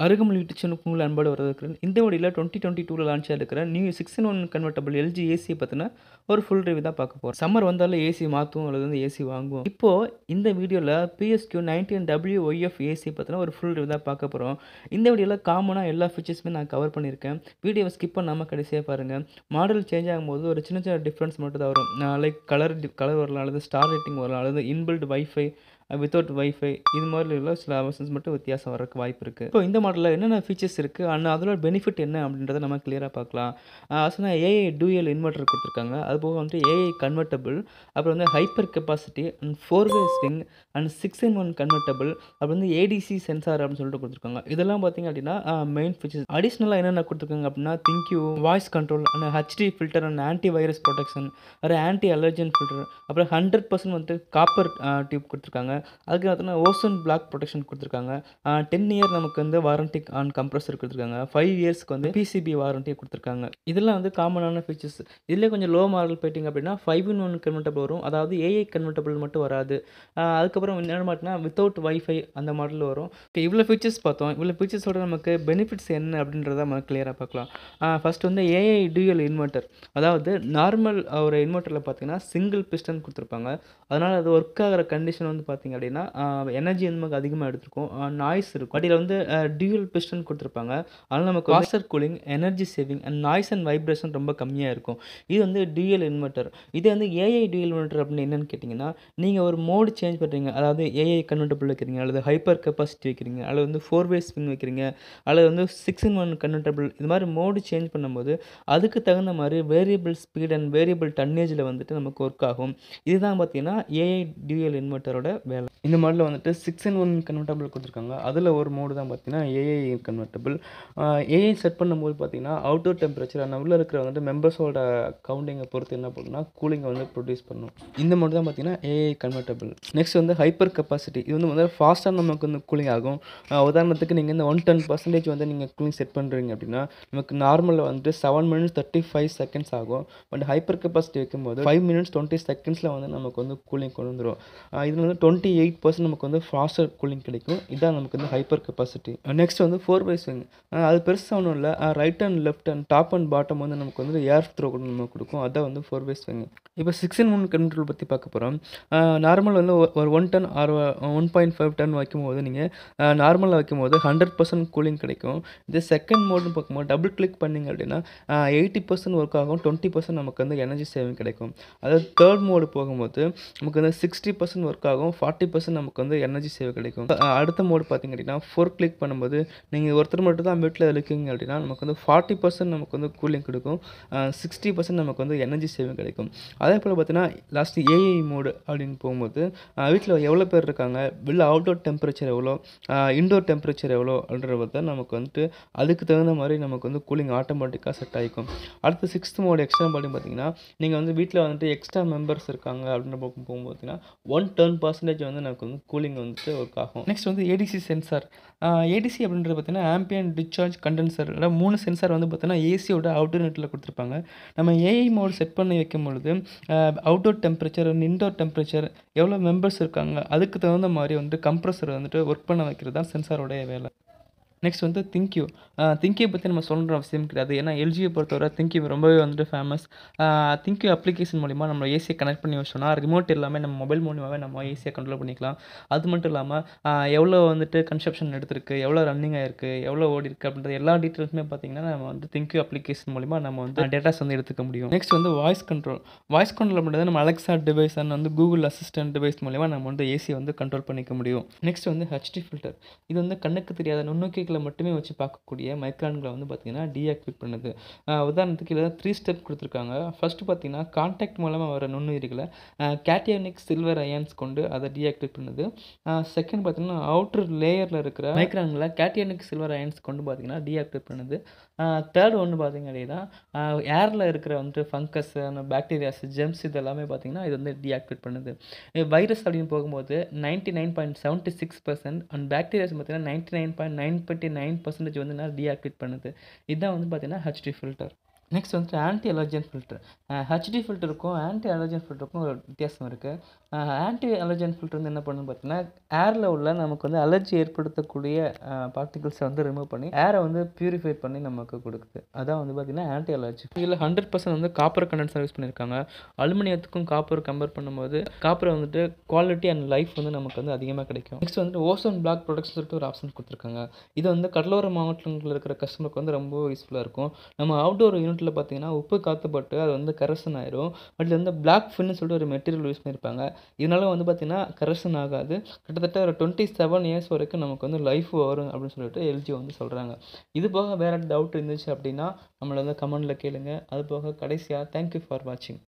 அருகம்புல் வீட்டுச்சனுக்கு உங்கள் அன்போடு வரவேற்கிறேன். இந்த வீடியோல 2022ல லான்ச் ஆயிருக்கிற நியூ 6-in-1 கன்வெர்ட்டபிள் எல்ஜி ஏசிய பத்தின ஒரு ஃபுல் ரிவ்யூ தான் பார்க்க போறோம். சம்மர் வந்தாலே ஏசி மாத்துவோம் அல்லது வந்து ஏசி வாங்குவோம். இப்போ இந்த வீடியோல PSQ 19WYF ஏசி பத்தின ஒரு ஃபுல் ரிவ்யூ தான் பார்க்க போறோம். இந்த வீடியோல காமனா எல்லா ஃபீச்சர்ஸுமே நான் கவர் பண்ணியிருக்கேன். வீடியோவை ஸ்கிப் பண்ணாம கடைசியா பாருங்க. மாடல் சேஞ்ச் ஆகும்போது ஒரு சின்ன சின்ன டிஃபரன்ஸ் மட்டும் தான் வரும். லைக் கலர் வரலாம், அல்லது ஸ்டார் ரேட்டிங் வரலாம், அல்லது இன்பில்ட் வைஃபை வித்தவுட் வைஃபை இது மாதிரி உள்ள சில ஆப்ஷன்ஸ் மட்டும் வித்தியாசம் வரக்கு வாய்ப்பு இருக்குது. இப்போ இந்த மாடலில் என்னென்ன ஃபீச்சர்ஸ் இருக்குது அண்ட் அதோட பெனிஃபிட் என்ன அப்படின்றத நம்ம கிளியராக பார்க்கலாம். சொன்னால் ஏஐ டூயல் இன்வெர்ட்டர் கொடுத்துருக்காங்க. அது போக வந்துட்டு ஏஐ கன்வெர்ட்டபிள், அப்புறம் வந்து hyper capacity and 4-way swing and 6-in-1 convertible, அப்புறம் வந்து ஏடிசி சென்சார் அப்படின்னு சொல்லிட்டு கொடுத்துருக்காங்க. இதெல்லாம் பார்த்தீங்க அப்படின்னா மெயின் ஃபீச்சர்ஸ். அடிஷ்னலாக என்னென்ன கொடுத்துருக்காங்க அப்படின்னா think you, voice control and HD filter and anti virus protection, ஒரு ஆன்டி அலர்ஜன் ஃபில்டர், அப்புறம் 100% வந்துட்டு காப்பர் டியூப் கொடுத்துருக்காங்க. அதுக்கு பார்த்தீங்கன்னா ஓசோன் பிளாக் ப்ரொடெக்ஷன் கொடுத்துருக்காங்க. 10 இயர் நமக்கு வந்து வாரண்டி ஆன் கம்ப்ரஸர் கொடுத்துருக்காங்க. 5 இயர்ஸ்க்கு வந்து பிசிபி வாரண்டி கொடுத்துருக்காங்க. இதெல்லாம் வந்து காமனான ஃபீச்சர்ஸ். இதில் கொஞ்சம் லோ மாடல் போயிட்டிங்க அப்படின்னா 5-in-1 கன்வெர்ட்டபிள் வரும். அதாவது ஏஐ கன்வெர்ட்டபிள் மட்டும் வராது. அதுக்கப்புறம் என்ன மாட்டினா வித்தவுட் வைஃபை அந்த மாடலில் வரும். இவ்வளோ ஃபீச்சர்ஸ் பார்த்தோம். இவ்வளோ ஃபீச்சர்ஸோட நமக்கு பெனிஃபிட்ஸ் என்ன அப்படின்றத நம்ம கிளியராக பார்க்கலாம். ஃபர்ஸ்ட் வந்து ஏஐ டூயல் இன்வெர்ட்டர். அதாவது நார்மல் ஒரு இன்வெர்ட்டரில் பார்த்தீங்கன்னா சிங்கிள் பிஸ்டன் கொடுத்துருப்பாங்க. அதனால் அது ஒர்க் ஆகிற கண்டிஷன் வந்து பார்த்தீங்க அப்படின்னா எனர்ஜி வந்து நமக்கு அதிகமாக எடுத்துருக்கும், நாய்ஸ் இருக்கும். பட் இதில் வந்து டியூயல் பிஸ்டன் கொடுத்துருப்பாங்க. அதனால் நமக்கு water cooling, energy saving and noise and vibration ரொம்ப கம்மியாக இருக்கும். இது வந்து டியூயல் இன்வெர்ட்டர். இது வந்து ஏஐ டியூயல் இன்வெர்ட்டர் அப்படின்னு என்னென்னு கேட்டிங்கன்னா, நீங்கள் ஒரு மோடு சேஞ்ச் பண்ணுறீங்க. அதாவது ஏஐ கன்வெர்ட்டபிள் வைக்கிறீங்க, அல்லது ஹைப்பர் கெப்பாசிட்டி வைக்கிறீங்க, அல்லது வந்து 4-way ஸ்விங் வைக்கிறீங்க, அல்லது வந்து 6-in-1 கன்வெர்ட்டபிள், இது மாதிரி மோடு சேஞ்ச் பண்ணும்போது அதுக்கு தகுந்த மாதிரி வேரியபிள் ஸ்பீட் அண்ட் வேரியபிள் டன்னேஜில் வந்துட்டு நமக்கு ஒர்க் ஆகும். இதுதான் பார்த்தீங்கன்னா ஏஐ டியூயல் இன்வெர்ட்டரோட வேலை. இந்த மாடலில் வந்துட்டு 6-in-1 கன்வெர்ட்டபிள் கொடுத்துருக்காங்க. அதில் ஒரு மோடு தான் பார்த்தீங்கன்னா ஏஐ கன்வெர்ட்டபிள். ஏஐ செட் பண்ணும்போது பார்த்தீங்கன்னா அவுட்டோர் டெம்பரேச்சர் அந்த உள்ளே இருக்கிற வந்துட்டு மெம்பர்ஸோட கவுண்டிங்கை பொறுத்து என்ன பண்ணுன்னா கூலிங்கை வந்து ப்ரொடியூஸ் பண்ணும். இந்த மோடு தான் பார்த்தீங்கன்னா ஏஐ கன்வெர்ட்டபிள். நெக்ஸ்ட் வந்து ஹைப்பர் கெப்பாசிட்டி. இது வந்து முதல்ல ஃபாஸ்ட்டாக நமக்கு வந்து கூலிங் ஆகும். உதாரணத்துக்கு நீங்கள் இந்த 110% வந்து நீங்கள் கூலிங் செட் பண்ணுறீங்க அப்படின்னா நமக்கு நார்மலில் வந்துட்டு 7 minutes 35 seconds ஆகும். பட் ஹைப்பர் கெப்பாசிட்டி வைக்கும்போது 5 minutes 20 seconds வந்து நமக்கு வந்து கூலிங் கொண்டு வந்துடும். இதில் வந்து 28% நமக்கு வந்து ஃபாஸ்டர் கூலிங் கிடைக்கும். இதான் நமக்கு வந்து ஹைப்பர் கெப்பாசிட்டி. நெக்ஸ்ட் வந்து 4-way ஸ்விங். அது பெருசாக ஒன்றும் இல்லை. Right and left and top and bottom வந்து நமக்கு வந்து ஏர் த்ரோ கூட நமக்கு கொடுக்கும். அதான் வந்து 4-way ஸ்விங். இப்போ 6-in-1 கன்வெர்ட்டபிள் பற்றி பார்க்க போகிறோம். நார்மல் வந்து ஒரு 1 ton ஆர் 1.5 ton வைக்கும்போது நீங்கள் நார்மலாக வைக்கும்போது 100% கூலிங் கிடைக்கும். இது செகண்ட் மோடுன்னு பார்க்கும்போது டபுள் கிளிக் பண்ணிங்க அப்படின்னா 80% ஒர்க் ஆகும், 20% நமக்கு வந்து எனர்ஜி சேவிங் கிடைக்கும். அதாவது தேர்ட் மோடு போகும்போது நமக்கு வந்து 60% ஒர்க் ஆகும், 40% நமக்கு வந்து எனர்ஜி சேவ் கிடைக்கும். அடுத்த மோடு பார்த்தீங்க அப்படின்னா 4 கிளிக் பண்ணும்போது நீங்கள் ஒருத்தர் மட்டும் தான் வீட்டில் இருக்கீங்க அப்படின்னா நமக்கு வந்து 40% நமக்கு வந்து கூலிங் கொடுக்கும், 60% நமக்கு வந்து எனர்ஜி சேவிங் கிடைக்கும். அதே போல் பார்த்தீங்கன்னா லாஸ்ட்டு ஏஐ மோடு அப்படின்னு போகும்போது வீட்டில் எவ்வளோ பேர் இருக்காங்க, வெளில அவுட்டோர் டெம்பரேச்சர் எவ்வளோ, இன்டோர் டெம்பரேச்சர் எவ்வளோ அப்படின்றத நமக்கு வந்துட்டு அதுக்கு தகுந்த மாதிரி நமக்கு வந்து கூலிங் ஆட்டோமேட்டிக்காக செட் ஆகிக்கும். அடுத்து 6th மோடு எக்ஸ்ட்ரா அப்படின்னு பார்த்தீங்கன்னா நீங்கள் வந்து வீட்டில் வந்துட்டு எக்ஸ்ட்ரா மெம்பர்ஸ் இருக்காங்க அப்படின்ற போகும்போது பார்த்தீங்கன்னா 110% வந்து நமக்கு வந்து கூலிங் வந்துட்டு ஒர்க் ஆகும். நெக்ஸ்ட் வந்து ஏடிசி சென்சார். ஏடிசி அப்படின்றது பார்த்தீங்கன்னா ஆம்பியன்ட் டிஸ்சார்ஜ் கண்டென்சர். 3 சென்சார் வந்து பார்த்தீங்கன்னா ஏசியோட அவுட்டர் நெட்டில் கொடுத்துருப்பாங்க. நம்ம ஏஐ மோட் செட் பண்ணி வைக்கும் பொழுது outdoor temperature and indoor temperature எவ்வளோ மெம்பர்ஸ் இருக்காங்க அதுக்கு தகுந்த மாதிரி வந்துட்டு கம்ப்ரஸர் வந்துட்டு ஒர்க் பண்ண வைக்கிறது தான் சென்சாரோடைய வேலை. நெக்ஸ்ட் வந்து திங்க்யூ. திங்க்யூ பற்றி நம்ம சொல்கிற அவசியம் கிடையாது. ஏன்னா எல்ஜியை பொறுத்தவரை திங்க்யூ ரொம்பவே வந்துட்டு ஃபேமஸ். திங்க்யூ அப்ளிகேஷன் மூலிமா நம்ம ஏசியை கனெக்ட் பண்ணி வச்சோம்னா ரிமோட் எல்லாமே நம்ம மொபைல் மூலியமாகவே நம்ம ஏசியை கண்ட்ரோல் பண்ணிக்கலாம். அது மட்டும் இல்லாமல் எவ்வளோ வந்துட்டு கன்சப்ஷன் எடுத்திருக்கு, எவ்வளோ ரன்னிங் ஆகிருக்கு, எவ்வளோ ஓடி இருக்குது அப்படின்ற எல்லா டீட்டெயில்ஸுமே பார்த்திங்கன்னா நம்ம வந்து திங்க்யூ அப்ளிகேஷன் மூலிமா நம்ம வந்து டேட்டாஸ் வந்து எடுத்துக்க முடியும். நெக்ஸ்ட் வந்து வாய்ஸ் கண்ட்ரோல். வாய்ஸ் கண்ட்ரோல் பண்ணுறது நம்ம அலெக்ஸா டிவைஸ் அண்ட் வந்து கூகுள் அசிஸ்டன்ட் டிவைஸ் மூலிமா நம்ம வந்து ஏசியை வந்து கண்ட்ரோல் பண்ணிக்க முடியும். நெக்ஸ்ட் வந்து ஹெச்டி ஃபில்டர். இது வந்து கண்ணுக்கு தெரியாத நுண்ணோக்கி மட்டுமே வச்சு பார்க்கக்கூடிய மைக்ரான்களை வந்து பார்த்தீங்கன்னா டீஆக்டிவேட் பண்ணுது. உதாரணத்துக்கு இதில் 3 ஸ்டெப் கொடுத்துருக்காங்க. ஃபர்ஸ்ட் பார்த்தீங்கன்னா கான்டாக்ட் மூலமாக வர நுண்ணுயிரிகளை கேட்டியானிக் சில்வர் அயான்ஸ் கொண்டு அதை டீஆக்டிவேட் பண்ணுது. செகண்ட் பார்த்தீங்கன்னா அவுட்டர் லேயரில் இருக்கிற மைக்ரான்களை கேட்டியானிக் சில்வர் அயான்ஸ் கொண்டு பார்த்தீங்கன்னா டீஆக்டிவேட் பண்ணுது. தேர்ட் ஒன்று பார்த்தீங்க அப்படின்னா ஏரில் இருக்கிற வந்துட்டு ஃபங்கஸ், பாக்டீரியாஸ், ஜெம்ஸ் இதெல்லாமே பார்த்தீங்கன்னா இது வந்து டீஆக்டிவேட் பண்ணுது. வைரஸ் அப்படின்னு போகும்போது 99.76% அண்ட் பாக்டீரியாஸ் பார்த்தீங்கன்னா 99.9% வந்து டீஆக்டிவேட் பண்ணுது. இதுதான் வந்து பார்த்தீங்கன்னா ஹெச்டி ஃபில்டர். நெக்ஸ்ட் வந்துட்டு ஆன்டி அலர்ஜன் ஃபில்டர். ஹெச்டி ஃபில்டருக்கும் ஆன்டி அலர்ஜன் ஃபில்டருக்கும் ஒரு வித்தியாசம் இருக்குது. ஆன்டி அலர்ஜன் ஃபில்டர் வந்து என்ன பண்ணுன்னு பார்த்தீங்கன்னா, ஏரில் உள்ள நமக்கு வந்து அலர்ஜி ஏற்படுத்தக்கூடிய பார்ட்டிகல்ஸை வந்து ரிமூவ் பண்ணி ஏரை வந்து பியூரிஃபை பண்ணி நமக்கு கொடுக்குது. அதான் வந்து பார்த்திங்கன்னா ஆன்டி அலர்ஜி. இதில் 100% வந்து காப்பர் கண்டென்சர் யூஸ் பண்ணியிருக்காங்க. அலுமினியத்துக்கும் காப்பர் கம்பேர் பண்ணும்போது காப்பர் வந்துட்டு குவாலிட்டி அண்ட் லைஃப் வந்து நமக்கு வந்து அதிகமாக கிடைக்கும். நெக்ஸ்ட் வந்துட்டு ஓசோன் பிளாக் ப்ரொடக்ட்ஸ் சொல்லிட்டு ஒரு ஆப்ஷன் கொடுத்துருக்காங்க. இது வந்து கடலோர மாவட்டங்களில் இருக்கிற கஸ்டமருக்கு வந்து ரொம்ப யூஸ்ஃபுல்லாக இருக்கும். நம்ம அவுட்டோர் யூனிட்டில் பார்த்தீங்கன்னா உப்பு காற்றுப்பட்டு அது வந்து கரசன் ஆயிரும். அதில் வந்து பிளாக் ஃபின்னு சொல்லிட்டு ஒரு மெட்டீரியல் யூஸ் பண்ணியிருப்பாங்க. இதனால வந்து பார்த்தீங்கன்னா கரசன் ஆகாது. கிட்டத்தட்ட ஒரு 27 இயர்ஸ் வரைக்கும் நமக்கு வந்து லைஃப் வரும் அப்படின்னு சொல்லிட்டு எல்ஜி வந்து சொல்கிறாங்க. இது போக வேறு டவுட் இருந்துச்சு அப்படின்னா நம்மளை வந்து கமெண்டில் கேளுங்க. அது போக கடைசியாக தேங்க்யூ ஃபார் வாட்சிங்.